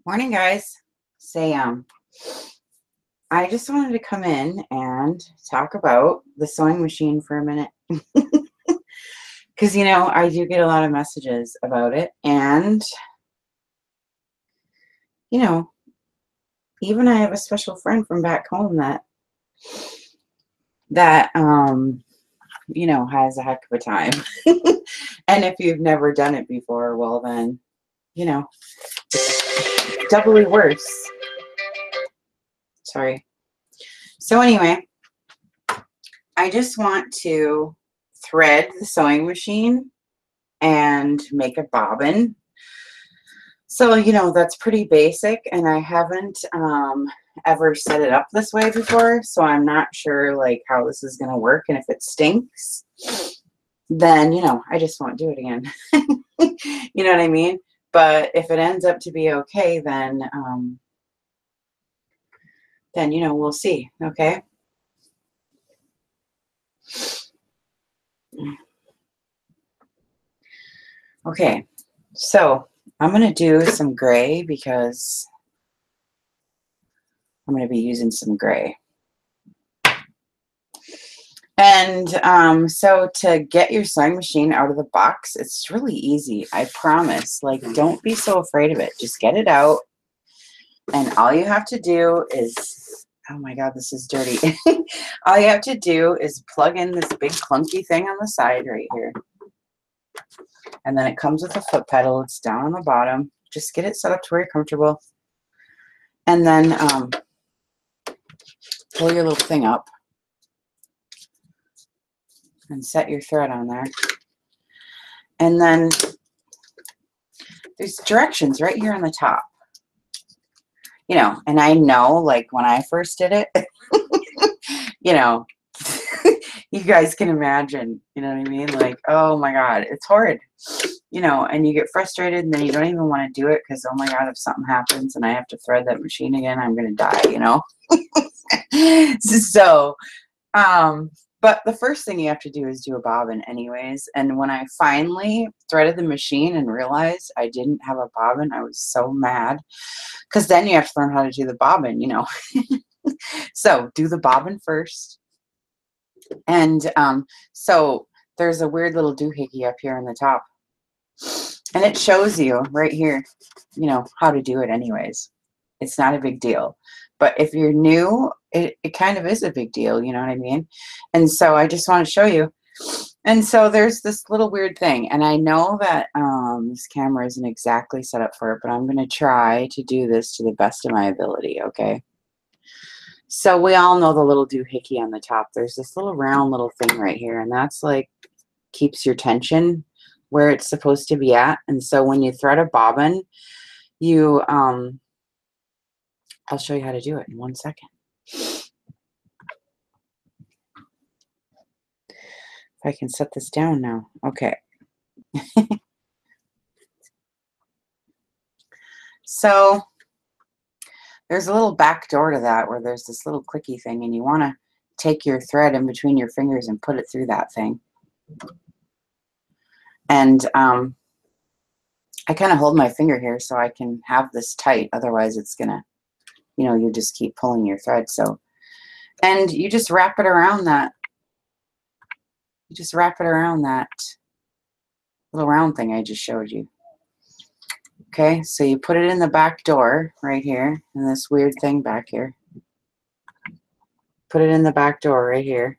Morning, guys. Say, I just wanted to come in and talk about the sewing machine for a minute. Because, I do get a lot of messages about it. And, you know, even I have a special friend from back home that has a heck of a time. And if you've never done it before, well, then, doubly worse. Sorry. So anyway, I just want to thread the sewing machine and make a bobbin. So, that's pretty basic, and I haven't ever set it up this way before, so I'm not sure, like, how this is going to work, and if it stinks, then, I just won't do it again. You know what I mean? But if it ends up to be okay, then, we'll see, okay? Okay, so I'm going to do some gray because I'm going to be using some gray. And so to get your sewing machine out of the box, it's really easy. I promise. Like, don't be so afraid of it. Just get it out. And all you have to do is, oh my God, this is dirty. All you have to do is plug in this big clunky thing on the side right here. And then it comes with a foot pedal. It's down on the bottom. Just get it set up to where you're comfortable. And then pull your little thing up and set your thread on there. And then there's directions right here on the top. And I know, like, when I first did it, you guys can imagine, you know what I mean? Like, oh my God, it's horrid, and you get frustrated and then you don't even want to do it because, oh my God, if something happens and I have to thread that machine again, I'm going to die, So, but the first thing you have to do is do a bobbin anyways. And when I finally threaded the machine and realized I didn't have a bobbin, I was so mad. Because then you have to learn how to do the bobbin, So do the bobbin first. And so there's a weird little doohickey up here on the top. And it shows you right here, how to do it anyways. It's not a big deal. But if you're new, it kind of is a big deal, you know what I mean? And so I just want to show you. And so there's this little weird thing. And I know that this camera isn't exactly set up for it, but I'm going to try to do this to the best of my ability, okay? So we all know the little doohickey on the top. There's this little round little thing right here, and that's like keeps your tension where it's supposed to be at. And so when you thread a bobbin, you I'll show you how to do it in 1 second. If I can set this down now. Okay. So there's a little back door to that where there's this little clicky thing, and you want to take your thread in between your fingers and put it through that thing. And I kind of hold my finger here so I can have this tight. Otherwise, it's going to, you just keep pulling your thread. So, and you just wrap it around that. You just wrap it around that little round thing I just showed you. Okay, so you put it in the back door right here, and this weird thing back here. Put it in the back door right here.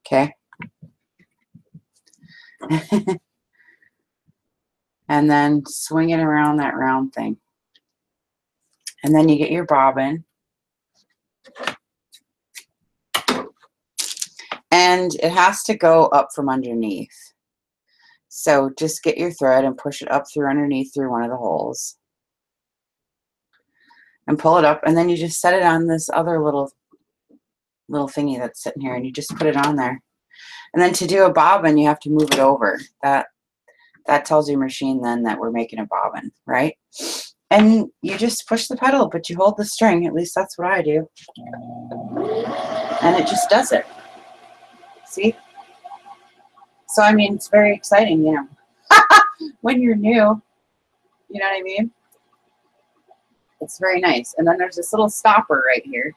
Okay. And then swing it around that round thing. And then you get your bobbin. And it has to go up from underneath. So just get your thread and push it up through underneath through one of the holes. And pull it up, and then you just set it on this other little thingy that's sitting here, and you just put it on there. And then to do a bobbin, you have to move it over. That tells your machine then that we're making a bobbin, right? And you just push the pedal, but you hold the string. At least that's what I do. And it just does it. See? So, I mean, it's very exciting, when you're new. You know what I mean? It's very nice. And then there's this little stopper right here.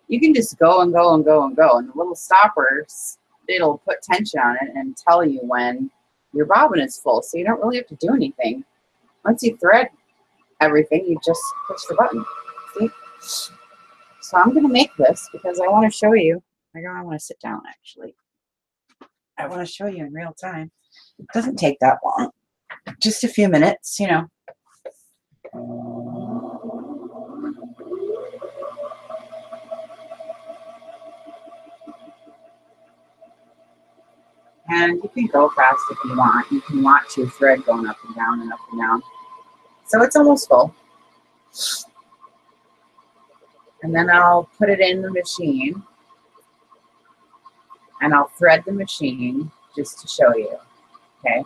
You can just go and go and go and go. And the little stoppers, it'll put tension on it and tell you when your bobbin is full. So you don't really have to do anything. Once you thread everything, you just push the button. See? So I'm going to make this because I want to show you. I want to sit down, actually. I want to show you in real time. It doesn't take that long. Just a few minutes, you know. And you can go fast if you want. You can watch your thread going up and down and up and down. So it's almost full. And then I'll put it in the machine. And I'll thread the machine just to show you. Okay?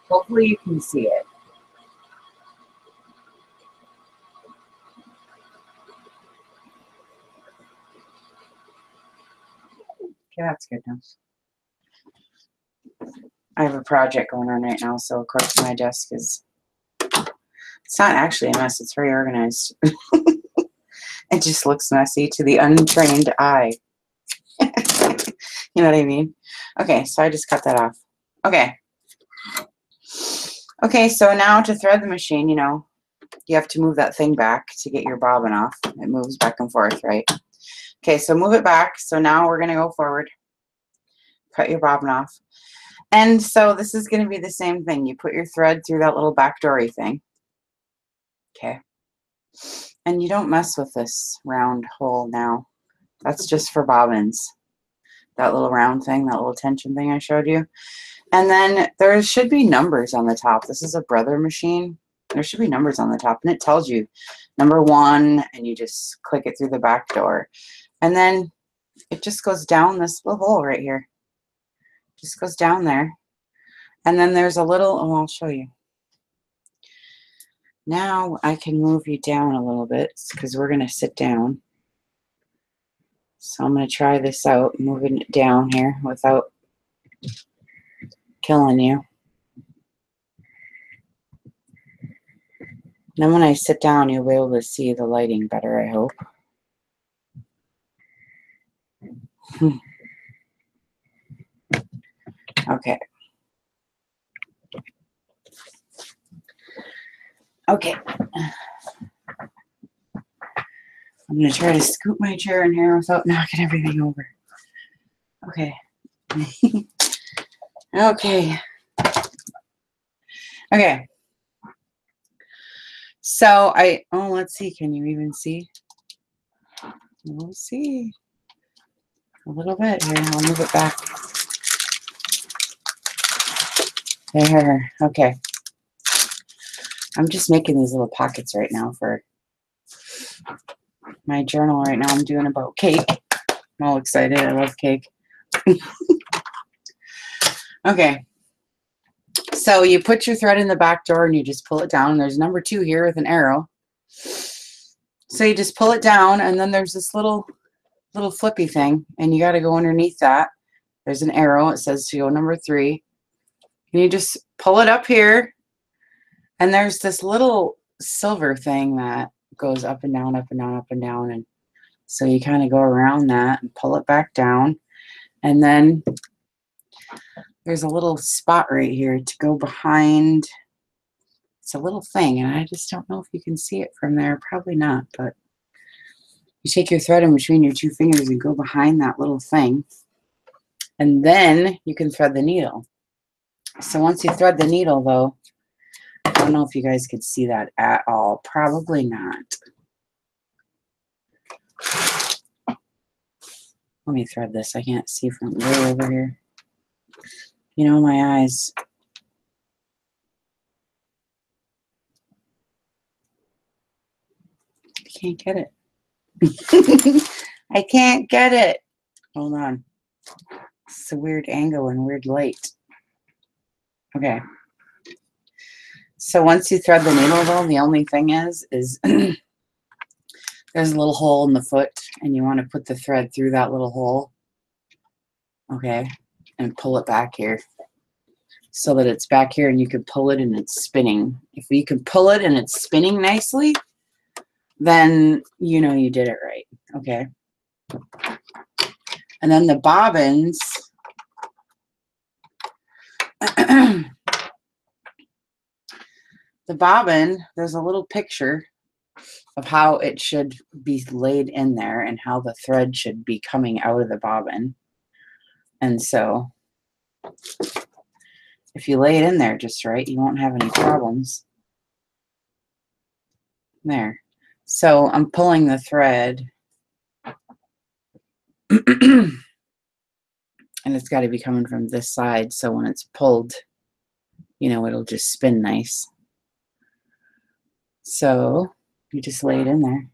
Hopefully you can see it. Okay, that's good enough. I have a project going on right now, so of course my desk is, it's not actually a mess, it's very organized. It just looks messy to the untrained eye. You know what I mean? Okay, so I just cut that off. Okay. Okay, so now to thread the machine, you know, you have to move that thing back to get your bobbin off. It moves back and forth, right? Okay, so move it back. So now we're going to go forward. Cut your bobbin off. And so this is going to be the same thing. You put your thread through that little back doory thing. Okay. And you don't mess with this round hole now. That's just for bobbins. That little round thing, that little tension thing I showed you. And then there should be numbers on the top. This is a Brother machine. There should be numbers on the top. And it tells you number 1. And you just click it through the back door. And then it just goes down this little hole right here. Just goes down there. And then there's a little, oh, I'll show you. Now I can move you down a little bit because we're going to sit down. So I'm going to try this out, moving it down here without killing you. Then when I sit down, you'll be able to see the lighting better, I hope. Okay. Okay. I'm going to try to scoot my chair in here without knocking everything over. Okay. Okay. Okay. So oh, let's see. Can you even see? We'll see. A little bit here. I'll move it back. There. Okay. I'm just making these little pockets right now for my journal right now. I'm doing about cake. I'm all excited. I love cake. Okay. So you put your thread in the back door and you just pull it down. And there's number 2 here with an arrow. So you just pull it down and then there's this little flippy thing and you got to go underneath that. There's an arrow. It says to go number 3. And you just pull it up here and there's this little silver thing that goes up and down, up and down, up and down. And so you kind of go around that and pull it back down. And then there's a little spot right here to go behind. It's a little thing, and I just don't know if you can see it from there. Probably not, but you take your thread in between your 2 fingers and go behind that little thing. And then you can thread the needle. So once you thread the needle, though, I don't know if you guys could see that at all. Probably not. Let me thread this. I can't see from way over here. You know, my eyes. I can't get it. I can't get it. Hold on. It's a weird angle and weird light. Okay. So once you thread the needle, though, the only thing is there's a little hole in the foot, and you want to put the thread through that little hole. Okay. And pull it back here. so that it's back here and you can pull it and it's spinning. If you can pull it and it's spinning nicely, then you know you did it right, okay? And then the bobbins, the bobbin, there's a little picture of how it should be laid in there and how the thread should be coming out of the bobbin. And so if you lay it in there just right, you won't have any problems. There. So I'm pulling the thread and it's got to be coming from this side, so when it's pulled, you know, it'll just spin nice. So you just lay it in there.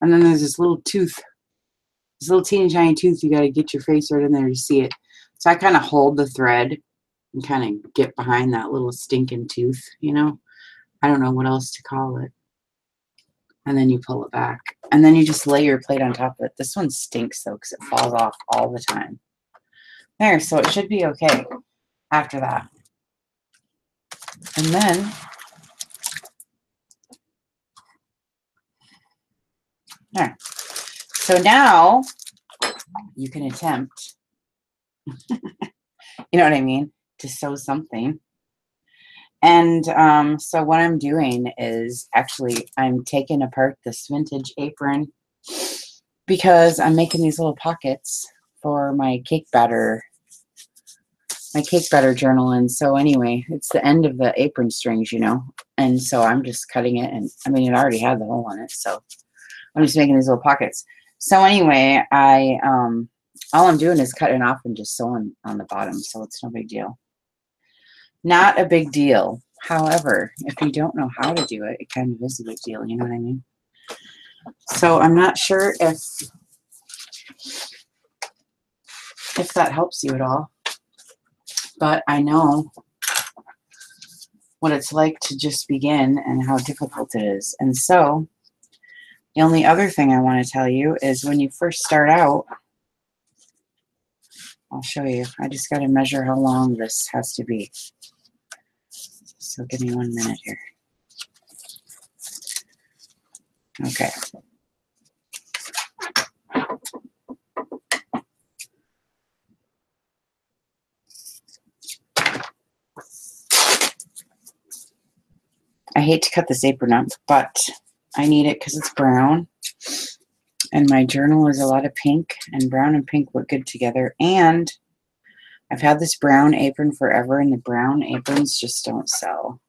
And then there's this little tooth, this little teeny tiny tooth. You got to get your face right in there to see it. So I kind of hold the thread and kind of get behind that little stinking tooth, you know. I don't know what else to call it. And then you pull it back. And then you just lay your plate on top of it. This one stinks though because it falls off all the time. There, so it should be okay after that. And then there. So now you can attempt, you know what I mean, to sew something. And so what I'm doing is actually I'm taking apart this vintage apron because I'm making these little pockets for my cake batter journal. And so anyway, it's the end of the apron strings, you know, and so I'm just cutting it, and I mean it already had the hole in it, so I'm just making these little pockets. So anyway, all I'm doing is cutting off and just sewing on the bottom, so it's no big deal. Not a big deal. However, if you don't know how to do it, it kind of is a big deal, you know what I mean? So I'm not sure if that helps you at all, but I know what it's like to just begin and how difficult it is. And so the only other thing I want to tell you is when you first start out, I'll show you. I just got to measure how long this has to be. So give me 1 minute here. Okay. I hate to cut this apron up, but I need it because it's brown. And my journal is a lot of pink, and brown and pink look good together. And I've had this brown apron forever, and the brown aprons just don't sell.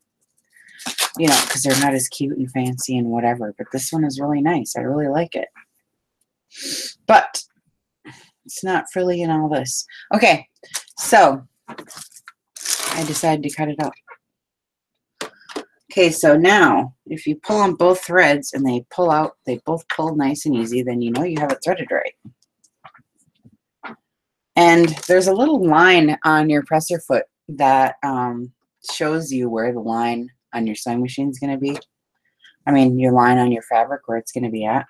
You know, because they're not as cute and fancy and whatever. But this one is really nice. I really like it. But it's not frilly and all this. Okay, so I decided to cut it up. Okay, so now if you pull on both threads and they pull out, they both pull nice and easy, then you know you have it threaded right. And there's a little line on your presser foot that shows you where the line on your sewing machine is going to be. I mean, your line on your fabric, where it's going to be at,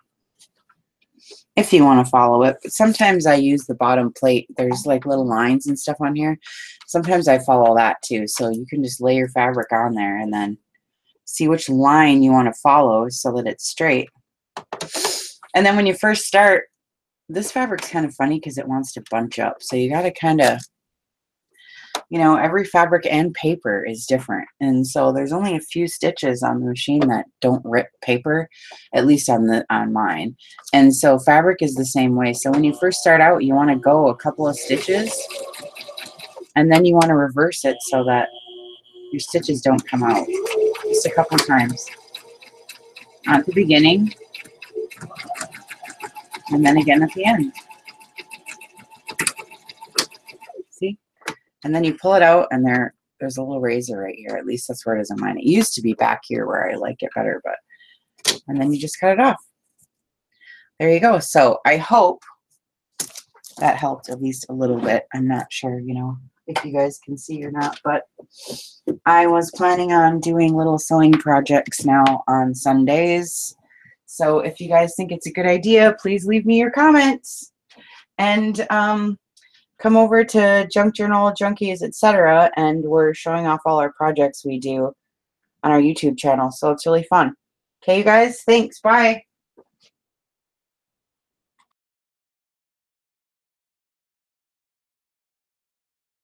if you want to follow it. But sometimes I use the bottom plate. There's like little lines and stuff on here. Sometimes I follow that too. So you can just lay your fabric on there and then see which line you want to follow so that it's straight. And then when you first start, this fabric's kind of funny because it wants to bunch up. So you got to kind of, you know, every fabric and paper is different. And so there's only a few stitches on the machine that don't rip paper, at least on mine. And so fabric is the same way. So when you first start out, you want to go a couple of stitches and then you want to reverse it so that your stitches don't come out. Just a couple of times. At the beginning and then again at the end. See? And then you pull it out and there's a little razor right here. At least that's where it is on mine. It used to be back here where I like it better, but and then you just cut it off. There you go. So I hope that helped at least a little bit. I'm not sure, you know, if you guys can see or not, but I was planning on doing little sewing projects now on Sundays. So if you guys think it's a good idea, please leave me your comments. And come over to Junk Journal, Junkies, etc., and we're showing off all our projects we do on our YouTube channel. So it's really fun. Okay, you guys, thanks. Bye.